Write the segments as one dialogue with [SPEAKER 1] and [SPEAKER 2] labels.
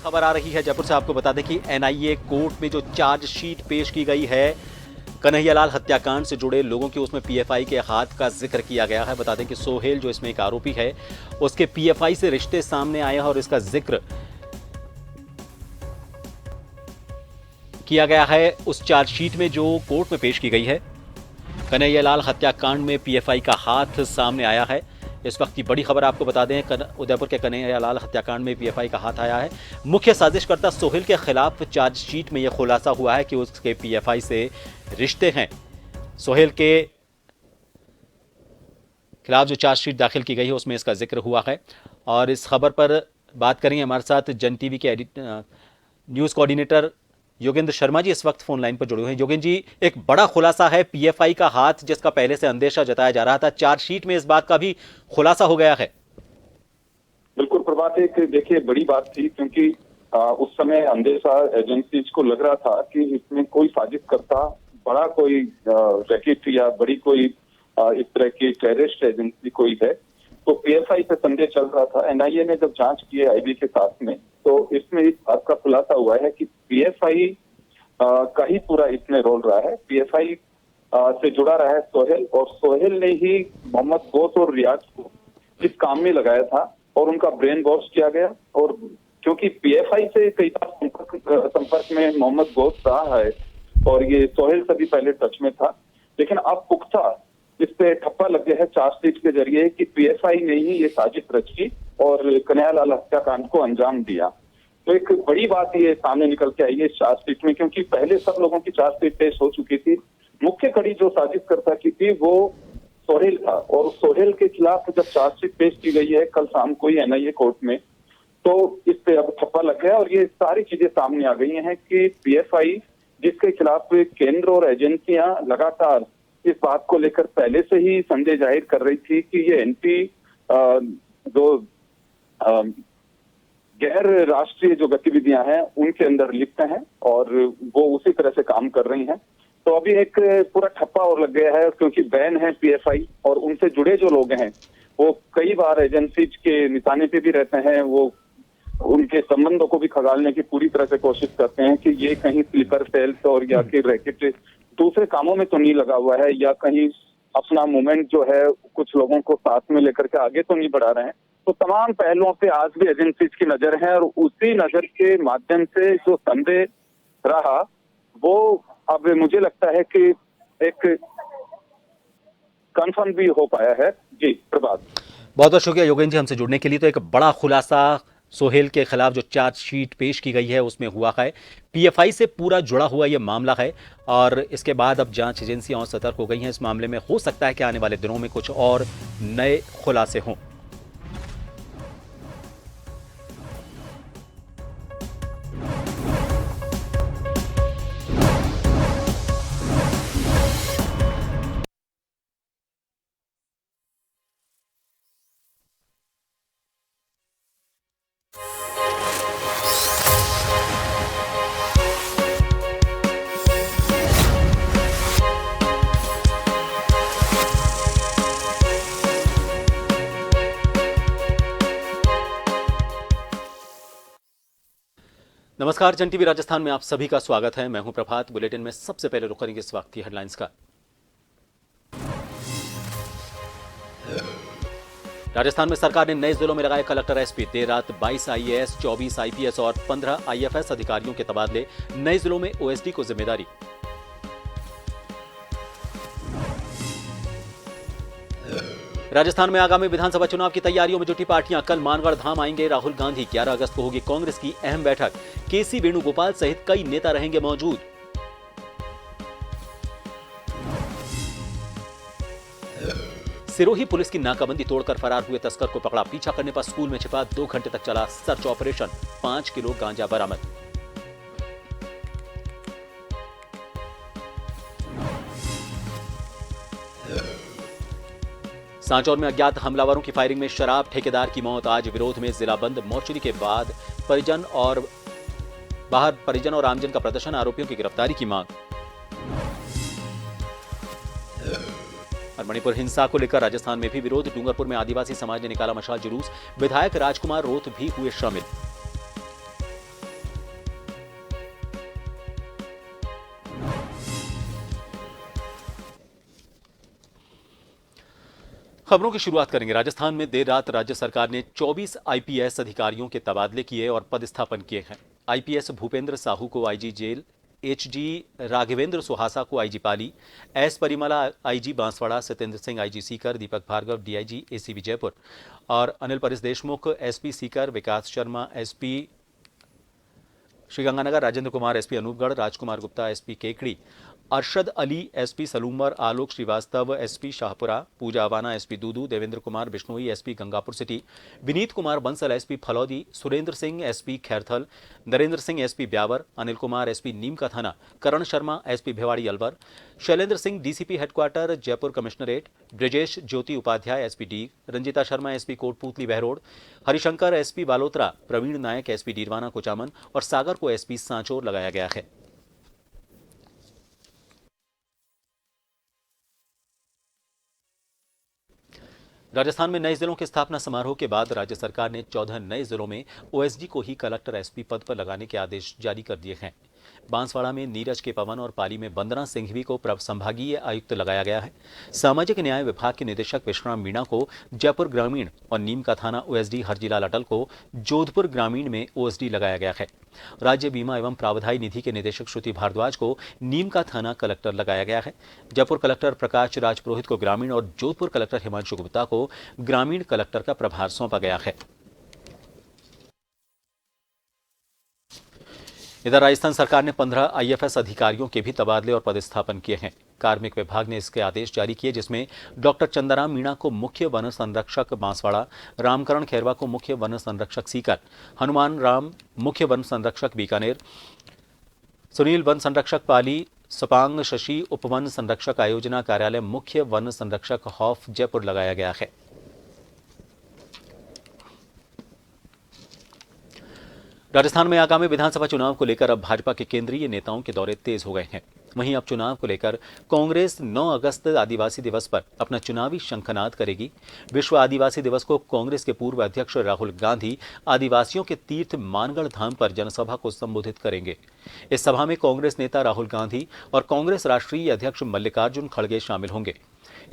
[SPEAKER 1] खबर आ रही है जयपुर से। आपको बता दें कि एनआईए कोर्ट में जो चार्जशीट पेश की गई है कन्हैयालाल हत्याकांड से जुड़े लोगों की, उसमें पीएफआई के हाथ का जिक्र किया गया है। बता दें कि सोहेल जो इसमें एक आरोपी है, उसके पीएफआई से रिश्ते सामने आए हैं और इसका जिक्र किया गया है उस चार्जशीट में जो कोर्ट में पेश की गई है। कन्हैयालाल हत्याकांड में पीएफआई का हाथ सामने आया है। इस वक्त की बड़ी खबर आपको बता दें, उदयपुर के कन्हैयालाल हत्याकांड में पीएफआई का हाथ आया है। मुख्य साजिशकर्ता सोहेल के खिलाफ चार्जशीट में यह खुलासा हुआ है कि उसके पीएफआई से रिश्ते हैं। सोहेल के खिलाफ जो चार्जशीट दाखिल की गई है उसमें इसका जिक्र हुआ है। और इस खबर पर बात करेंगे, हमारे साथ जन टीवी के न्यूज कोऑर्डिनेटर योगेंद्र शर्मा जी इस वक्त फोन लाइन पर जुड़े हुए हैं। योगेंद्र जी, एक बड़ा खुलासा है, पीएफआई का हाथ जिसका पहले से अंदेशा जताया जा रहा था, चार्जशीट में इस बात का भी खुलासा हो गया है।
[SPEAKER 2] बिल्कुल प्रभात, एक देखिए बड़ी बात थी, क्योंकि उस समय अंदेशा एजेंसीज को लग रहा था कि इसमें कोई साजिश करता बड़ा कोई रैकेट या बड़ी कोई इस तरह की टेररिस्ट एजेंसी कोई है। तो पीएफआई से संदेह चल रहा था। एनआईए ने जब जांच की है आईबी के साथ में, तो इसमें इस बात का खुलासा हुआ है कि पीएफआई का ही पूरा इसमें रोल रहा है। पीएफआई से जुड़ा रहा है सोहेल, और सोहेल ने ही मोहम्मद गोश और रियाज को इस काम में लगाया था और उनका ब्रेन वॉश किया गया। और क्योंकि पीएफआई से कई बार संपर्क में मोहम्मद गोश रहा है और ये सोहेल से भी पहले टच में था, लेकिन अब पुख्ता इस पे ठप्पा लग गया है चार्जशीट के जरिए कि पीएफआई ने ही ये साजिश रची और कन्हैयालाल हत्याकांड को अंजाम दिया। तो एक बड़ी बात ये सामने निकल के आई है इस चार्जशीट में, क्योंकि पहले सब लोगों की चार्जशीट पेश हो चुकी थी। मुख्य कड़ी जो साजिश करता की थी वो सोहेल था, और सोहेल के खिलाफ जब चार्जशीट पेश की गई है कल शाम को ही एनआईए कोर्ट में, तो इस पे अब ठप्पा लग गया और ये सारी चीजें सामने आ गई हैं कि पीएफआई जिसके खिलाफ केंद्र और एजेंसियां लगातार इस बात को लेकर पहले से ही संदेह जाहिर कर रही थी कि ये एंटी जो गैर राष्ट्रीय जो गतिविधियां हैं उनके अंदर लिप्त हैं और वो उसी तरह से काम कर रही हैं। तो अभी एक पूरा ठप्पा और लग गया है, क्योंकि बैन है पीएफआई और उनसे जुड़े जो लोग हैं वो कई बार एजेंसीज के निशाने पे भी रहते हैं। वो उनके संबंधों को भी खगालने की पूरी तरह से कोशिश करते हैं कि ये कहीं स्लीपर सेल्स और या कि रैकेट दूसरे कामों में तो नहीं लगा हुआ है, या कहीं अपना मूवमेंट जो है कुछ लोगों को साथ में लेकर के आगे तो नहीं बढ़ा रहे हैं। तो तमाम पहलुओं पे आज भी एजेंसीज की नजर है और उसी नजर के माध्यम से जो संदेह रहा वो अब मुझे लगता है कि एक कंफर्म भी हो पाया है। जी प्रभात,
[SPEAKER 1] बहुत बहुत शुक्रिया योगेंद्र जी हमसे जुड़ने के लिए। तो एक बड़ा खुलासा सोहेल के खिलाफ जो चार्जशीट पेश की गई है उसमें हुआ है। पीएफआई से पूरा जुड़ा हुआ यह मामला है और इसके बाद अब जांच एजेंसियां और सतर्क हो गई हैं इस मामले में। हो सकता है कि आने वाले दिनों में कुछ और नए खुलासे हों। नमस्कार, जन टीवी राजस्थान में आप सभी का स्वागत है। मैं हूं प्रभात। बुलेटिन में सबसे पहले रुक करेंगे इस वक्त की हेडलाइंस का। राजस्थान में सरकार ने नए जिलों में लगाए कलेक्टर एसपी। देर रात 22 आईएएस, 24 आईपीएस और 15 आईएफएस अधिकारियों के तबादले। नए जिलों में ओएसडी को जिम्मेदारी। राजस्थान में आगामी विधानसभा चुनाव की तैयारियों में जुटी पार्टियां। कल मानगढ़ धाम आएंगे राहुल गांधी। 11 अगस्त को होगी कांग्रेस की अहम बैठक। केसी वेणुगोपाल सहित कई नेता रहेंगे मौजूद। सिरोही पुलिस की नाकाबंदी तोड़कर फरार हुए तस्कर को पकड़ा। पीछा करने पर स्कूल में छिपा 2 घंटे तक चला सर्च ऑपरेशन। 5 किलो गांजा बरामद। सांचौर में अज्ञात हमलावरों की फायरिंग में शराब ठेकेदार की मौत। आज विरोध में जिला बंद। मोर्चरी के बाद परिजन और आमजन का प्रदर्शन। आरोपियों की गिरफ्तारी की मांग। और मणिपुर हिंसा को लेकर राजस्थान में भी विरोध। डूंगरपुर में आदिवासी समाज ने निकाला मशाल जुलूस। विधायक राजकुमार रोत भी हुए शामिल। खबरों की शुरुआत करेंगे। राजस्थान में देर रात राज्य सरकार ने 24 आईपीएस अधिकारियों के तबादले किए और पदस्थापन किए हैं। आईपीएस भूपेंद्र साहू को IG jail, HG Raghavendra Suhasa को IG Pali, S Parimala IG Banswara, Satyendra Singh IG Sikar, Deepak Bhargava DIG ACB Jaipur और Anil Paresh Deshmukh SP Sikar, Vikas Sharma SP Sriganganagar, Rajendra Kumar SP Anupgarh, Rajkumar Gupta SP Kekri, Arshad Ali SP Salumar, Alok Srivastava SP Shahpura, Pooja Awana SP Dudu, Devendra Kumar Bishnoi SP Gangapur city, Vineet Kumar Bansal SP Phalodi, Surendra Singh SP Khairthal, Narendra Singh SP Beawar, Anil Kumar SP Neem ka Thana, Karan Sharma SP Bhiwadi Alwar, Shailendra Singh DCP headquarter Jaipur commissionerate, Brajesh Jyoti Upadhyay SP D, Ranjita Sharma SP Kotputli Behror, Harishankar SP Balotra, Praveen Nayak SP Didwana Kuchaman और सागर को SP Sanchore लगाया गया है। राजस्थान में नए जिलों के स्थापना समारोह के बाद राज्य सरकार ने 14 नए जिलों में ओएसडी को ही कलेक्टर एसपी पद पर लगाने के आदेश जारी कर दिए हैं। बांसवाड़ा में नीरज के पवन और पाली में वंदना सिंघवी को संभागीय आयुक्त लगाया गया है। सामाजिक न्याय विभाग के निदेशक विश्राम मीणा को जयपुर ग्रामीण और नीम का थाना ओएसडी, हरजीलाल अटल को जोधपुर ग्रामीण में ओएसडी लगाया गया है। राज्य बीमा एवं प्रावधायी निधि के निदेशक श्रुति भारद्वाज को नीम का थाना कलेक्टर लगाया गया है। जयपुर कलेक्टर प्रकाश राज पुरोहित को ग्रामीण और जोधपुर कलेक्टर हिमांशु गुप्ता को ग्रामीण कलेक्टर का प्रभार सौंपा गया है। इधर राजस्थान सरकार ने 15 आईएफएस अधिकारियों के भी तबादले और पदस्थापन किए हैं। कार्मिक विभाग ने इसके आदेश जारी किए, जिसमें डॉक्टर चंदाराम मीणा को मुख्य वन संरक्षक बांसवाड़ा, रामकरण खैरवा को मुख्य वन संरक्षक सीकर, हनुमान राम मुख्य वन संरक्षक बीकानेर, सुनील वन संरक्षक पाली, सपांग शशि उपवन संरक्षक आयोजना कार्यालय मुख्य वन संरक्षक हॉफ जयपुर लगाया गया है। राजस्थान में आगामी विधानसभा चुनाव को लेकर अब भाजपा के केंद्रीय नेताओं के दौरे तेज हो गए हैं। वहीं अब चुनाव को लेकर कांग्रेस 9 अगस्त आदिवासी दिवस पर अपना चुनावी शंखनाद करेगी। विश्व आदिवासी दिवस को कांग्रेस के पूर्व अध्यक्ष राहुल गांधी आदिवासियों के तीर्थ मानगढ़ धाम पर जनसभा को संबोधित करेंगे। इस सभा में कांग्रेस नेता राहुल गांधी और कांग्रेस राष्ट्रीय अध्यक्ष मल्लिकार्जुन खड़गे शामिल होंगे।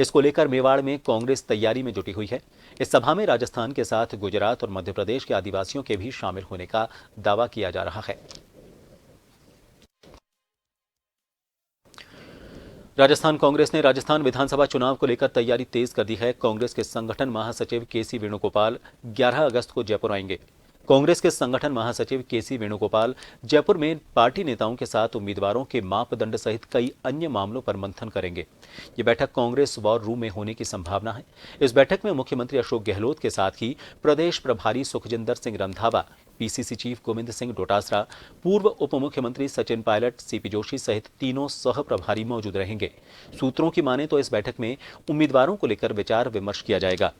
[SPEAKER 1] इसको लेकर मेवाड़ में कांग्रेस तैयारी में जुटी हुई है। इस सभा में राजस्थान के साथ गुजरात और मध्य प्रदेश के आदिवासियों के भी शामिल होने का दावा किया जा रहा है। राजस्थान कांग्रेस ने राजस्थान विधानसभा चुनाव को लेकर तैयारी तेज कर दी है। कांग्रेस के संगठन महासचिव केसी वेणुगोपाल 11 अगस्त को जयपुर आएंगे। कांग्रेस के संगठन महासचिव केसी वेणुगोपाल जयपुर में पार्टी नेताओं के साथ उम्मीदवारों के मापदंड सहित कई अन्य मामलों पर मंथन करेंगे। ये बैठक कांग्रेस वॉर रूम में होने की संभावना है। इस बैठक में मुख्यमंत्री अशोक गहलोत के साथ ही प्रदेश प्रभारी सुखजिंदर सिंह रंधावा, पीसीसी चीफ गोविंद सिंह डोटासरा, पूर्व उप मुख्यमंत्री सचिन पायलट, सीपी जोशी सहित तीनों सह प्रभारी मौजूद रहेंगे। सूत्रों की माने तो इस बैठक में उम्मीदवारों को लेकर विचार विमर्श किया जाएगा।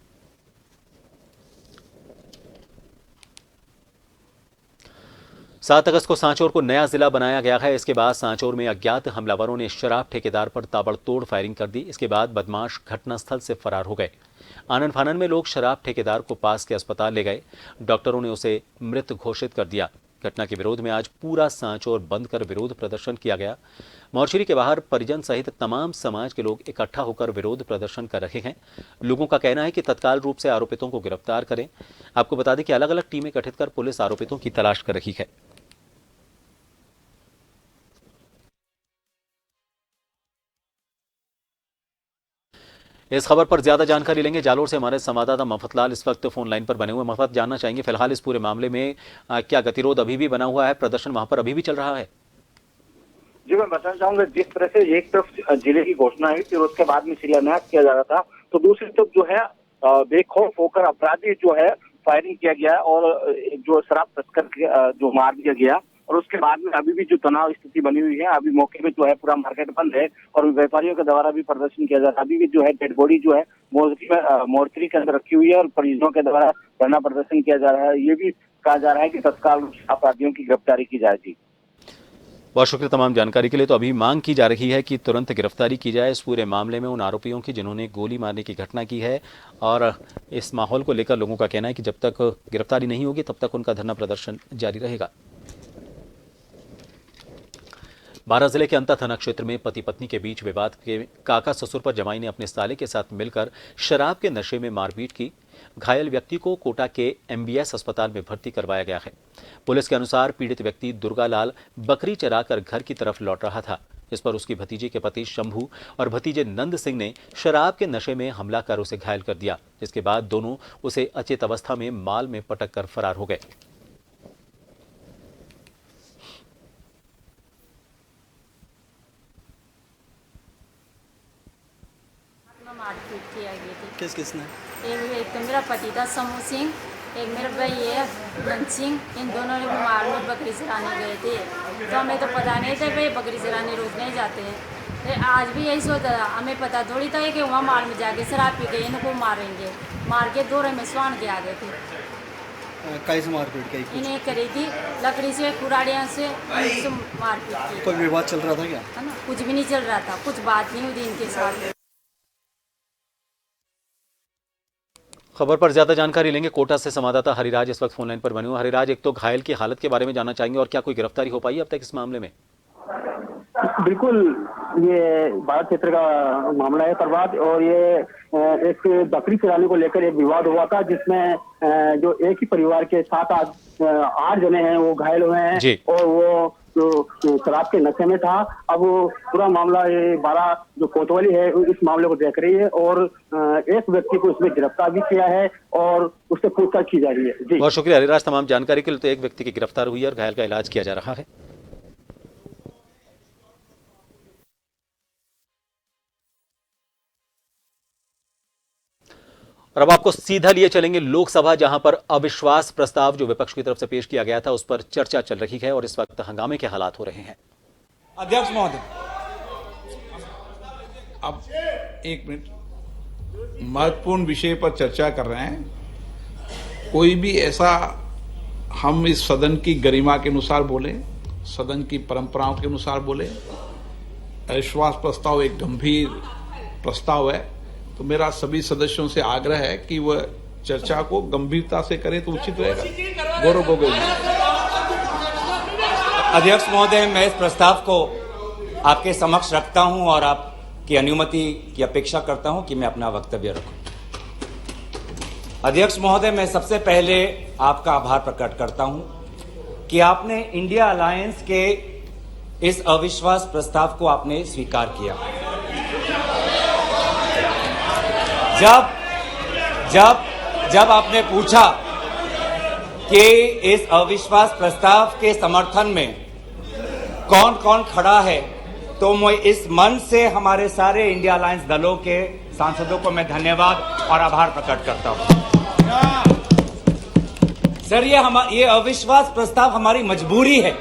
[SPEAKER 1] 7 अगस्त को सांचौर को नया जिला बनाया गया है। इसके बाद सांचौर में अज्ञात हमलावरों ने शराब ठेकेदार पर ताबड़तोड़ फायरिंग कर दी। इसके बाद बदमाश घटनास्थल से फरार हो गए। आनन फानन में लोग शराब ठेकेदार को पास के अस्पताल ले गए। डॉक्टरों ने उसे मृत घोषित कर दिया। घटना के विरोध में आज पूरा सांचौर बंद कर विरोध प्रदर्शन किया गया। मोर्चरी के बाहर परिजन सहित तमाम समाज के लोग इकट्ठा होकर विरोध प्रदर्शन कर रहे हैं। लोगों का कहना है कि तत्काल रूप से आरोपितों को गिरफ्तार करें। आपको बता दें कि अलग अलग टीमें गठित कर पुलिस आरोपितों की तलाश कर रही है। इस खबर पर ज्यादा जानकारी लेंगे। जालोर से हमारे संवाददाता मफतलाल इस वक्त फोन लाइन पर बने हुए। मफत, जानना चाहेंगे फिलहाल इस पूरे मामले में क्या गतिरोध अभी भी बना हुआ है? प्रदर्शन वहां पर अभी भी चल रहा है?
[SPEAKER 3] जी, मैं बताना चाहूंगा, जिस तरह से एक तरफ जिले की घोषणा हुई, फिर उसके बाद में शिलान्यास किया जा रहा था, तो दूसरी तरफ जो है बेखौफ होकर अपराधी जो है फायरिंग किया गया और जो शराब तस्कर जो मार दिया गया। और उसके बाद में अभी भी जो तनाव स्थिति बनी हुई है, अभी मौके पे जो है पूरा मार्केट बंद है और व्यापारियों के द्वारा भी प्रदर्शन किया जा रहा है। अभी भी जो है डेड बॉडी जो है मोर्चरी के अंदर रखी हुई है और परिजनों के द्वारा धरना प्रदर्शन किया जा रहा है। ये भी कहा जा रहा है कि तत्काल अपराधियों की गिरफ्तारी की जाएगी।
[SPEAKER 1] बहुत शुक्रिया तमाम जानकारी के लिए। तो अभी मांग की जा रही है कि तुरंत गिरफ्तारी की जाए इस पूरे मामले में उन आरोपियों की जिन्होंने गोली मारने की घटना की है। और इस माहौल को लेकर लोगों का कहना है कि जब तक गिरफ्तारी नहीं होगी तब तक उनका धरना प्रदर्शन जारी रहेगा। बारां जिले के अंता थाना क्षेत्र में पति पत्नी के बीच विवाद के काका ससुर पर जमाई ने अपने साले के साथ मिलकर शराब के नशे में मारपीट की। घायल व्यक्ति को कोटा के एमबीएस अस्पताल में भर्ती करवाया गया है। पुलिस के अनुसार पीड़ित व्यक्ति दुर्गालाल बकरी चराकर घर की तरफ लौट रहा था। इस पर उसकी भतीजे के पति शंभू और भतीजे नंद सिंह ने शराब के नशे में हमला कर उसे घायल कर दिया। इसके बाद दोनों उसे अचेत अवस्था में माल में पटक कर फरार हो गए।
[SPEAKER 4] मारपीट किया गई थी।
[SPEAKER 5] किस किसने?
[SPEAKER 4] एक तो मेरा पति था शंभू सिंह, एक मेरा भाई है नंद सिंह। इन दोनों ने माल में बकरी चराने गए थे, तो हमें तो पता नहीं था भाई बकरी चराने रोज नहीं जाते हैं। आज भी यही सोचा था, हमें पता थोड़ी था कि वहाँ माल में जाके शराब पी के इनको मारेंगे। मार के दौरे में स्वान के आ गए थे।
[SPEAKER 5] कैसे मारपीट की?
[SPEAKER 4] इन्हें करी थी लकड़ी से, कुराड़ियाँ से मारपीट की।
[SPEAKER 5] कोई विवाद चल रहा था क्या?
[SPEAKER 4] है ना, कुछ भी नहीं चल रहा था, कुछ बात नहीं हुई इनके साथ।
[SPEAKER 1] खबर पर ज्यादा जानकारी लेंगे। कोटा से संवाददाता हरिराज इस वक्त फोनलाइन पर बने हुए। हरिराज, एक तो घायल की हालत के बारे में जानना चाहेंगे और क्या कोई गिरफ्तारी हो पाई अब तक इस मामले में?
[SPEAKER 3] बिल्कुल, ये भारत क्षेत्र का मामला है प्रभात, और ये एक बकरी चराने को लेकर एक विवाद हुआ था, जिसमें जो एक ही परिवार के 7-8 जने हैं वो घायल हुए हैं और वो जो शराब के नशे में था। अब वो पूरा मामला ये 12 जो कोतवाली है इस मामले को देख रही है और एक व्यक्ति को इसमें गिरफ्तार भी किया है और उससे पूछताछ की जा रही है। जी,
[SPEAKER 1] बहुत शुक्रिया हरिराज तमाम जानकारी के लिए। तो एक व्यक्ति की गिरफ्तार हुई है और घायल का इलाज किया जा रहा है। और अब आपको सीधा लिए चलेंगे लोकसभा, जहां पर अविश्वास प्रस्ताव जो विपक्ष की तरफ से पेश किया गया था उस पर चर्चा चल रही है और इस वक्त हंगामे के हालात हो रहे हैं।
[SPEAKER 6] अध्यक्ष महोदय, अब एक मिनट, महत्वपूर्ण विषय पर चर्चा कर रहे हैं। कोई भी ऐसा, हम इस सदन की गरिमा के अनुसार बोले, सदन की परंपराओं के अनुसार बोले। अविश्वास प्रस्ताव एक गंभीर प्रस्ताव है, तो मेरा सभी सदस्यों से आग्रह है कि वह चर्चा को गंभीरता से करें तो उचित रहेगा। गौरव गोगोई।
[SPEAKER 7] अध्यक्ष महोदय, मैं इस प्रस्ताव को आपके समक्ष रखता हूं और आपकी अनुमति की अपेक्षा करता हूं कि मैं अपना वक्तव्य रखूं। अध्यक्ष महोदय, मैं सबसे पहले आपका आभार प्रकट करता हूं कि आपने इंडिया अलायंस के इस अविश्वास प्रस्ताव को आपने स्वीकार किया। जब आपने पूछा कि इस अविश्वास प्रस्ताव के समर्थन में कौन कौन खड़ा है, तो मैं इस मंच से हमारे सारे इंडिया अलायंस दलों के सांसदों को मैं धन्यवाद और आभार प्रकट करता हूं। सर, ये अविश्वास प्रस्ताव हमारी मजबूरी है।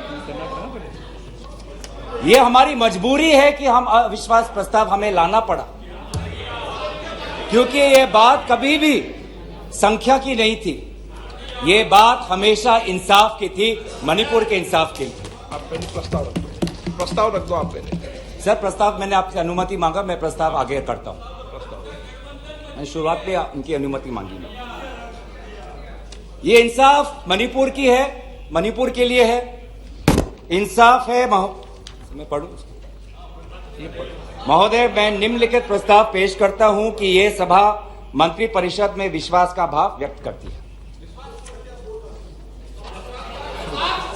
[SPEAKER 7] ये हमारी मजबूरी है कि हम अविश्वास प्रस्ताव हमें लाना पड़ा, क्योंकि ये बात कभी भी संख्या की नहीं थी। ये बात हमेशा इंसाफ की थी, मणिपुर के इंसाफ की।
[SPEAKER 6] आप पहले प्रस्ताव रख दो आप पहले।
[SPEAKER 7] सर, प्रस्ताव मैंने आपसे अनुमति मांगा, मैं प्रस्ताव आगे करता हूं। मैं शुरुआत में उनकी अनुमति मांगी। ये इंसाफ मणिपुर की है, मणिपुर के लिए है। इंसाफ है मैं पढ़ूं महोदय, मैं निम्नलिखित प्रस्ताव पेश करता हूं कि ये सभा मंत्री परिषद में विश्वास का भाव व्यक्त करती है।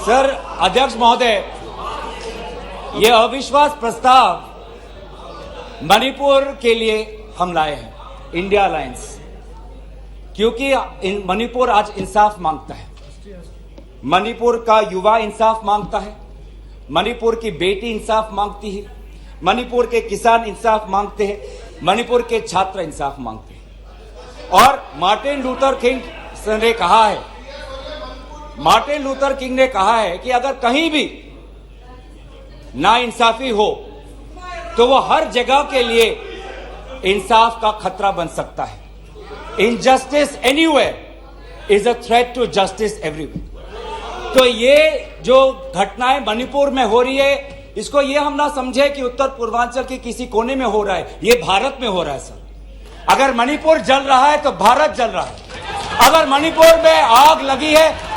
[SPEAKER 7] सर, अध्यक्ष महोदय, ये अविश्वास प्रस्ताव मणिपुर के लिए हम लाए हैं, इंडिया अलायंस, क्योंकि मणिपुर आज इंसाफ मांगता है। मणिपुर का युवा इंसाफ मांगता है, मणिपुर की बेटी इंसाफ मांगती है, मणिपुर के किसान इंसाफ मांगते हैं, मणिपुर के छात्र इंसाफ मांगते हैं। और मार्टिन लूथर किंग ने कहा है, मार्टिन लूथर किंग ने कहा है कि अगर कहीं भी नाइंसाफी हो तो वो हर जगह के लिए इंसाफ का खतरा बन सकता है। Injustice anywhere is a threat to justice everywhere. तो ये जो घटनाएं मणिपुर में हो रही है, इसको ये हम ना समझे कि उत्तर पूर्वांचल के किसी कोने में हो रहा है, ये भारत में हो रहा है। सर, अगर मणिपुर जल रहा है तो भारत जल रहा है। अगर मणिपुर में आग लगी है